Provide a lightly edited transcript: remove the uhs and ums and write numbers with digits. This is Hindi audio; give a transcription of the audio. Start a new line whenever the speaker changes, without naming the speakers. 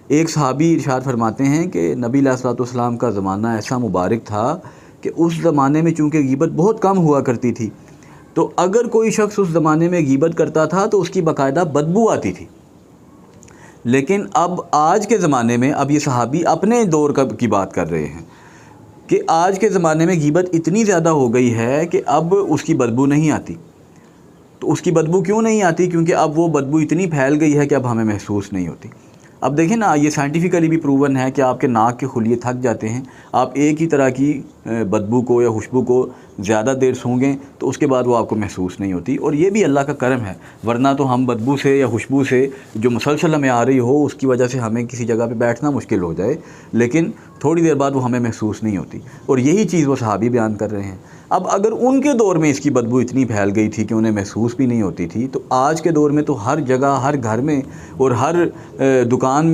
एक सहाबी इरशाद फरमाते हैं कि नबी अलैहिस्सलाम का ज़माना ऐसा मुबारक था कि उस ज़माने में चूँकि गीबत बहुत कम हुआ करती थी, तो अगर कोई शख्स उस ज़माने में गीबत करता था तो उसकी बाकायदा बदबू आती थी। लेकिन अब आज के ज़माने में, अब ये सहाबी अपने दौर की बात कर रहे हैं कि आज के ज़माने में गीबत इतनी ज़्यादा हो गई है कि अब उसकी बदबू नहीं आती। तो उसकी बदबू क्यों नहीं आती? क्योंकि अब वो बदबू इतनी फैल गई है कि अब हमें महसूस नहीं होती। अब देखें ना, ये साइंटिफिकली भी प्रूवन है कि आपके नाक के खुलिये थक जाते हैं, आप एक ही तरह की बदबू को या खुशबू को ज़्यादा देर सूंघें तो उसके बाद वो आपको महसूस नहीं होती। और ये भी अल्लाह का करम है, वरना तो हम बदबू से या खुशबू से जो मुसलसल हमें आ रही हो उसकी वजह से हमें किसी जगह पे बैठना मुश्किल हो जाए, लेकिन थोड़ी देर बाद वो हमें महसूस नहीं होती। और यही चीज़ वो सहाबी बयान कर रहे हैं। अब अगर उनके दौर में इसकी बदबू इतनी फैल गई थी कि उन्हें महसूस भी नहीं होती थी, तो आज के दौर में तो हर जगह, हर घर में और हर दुकान में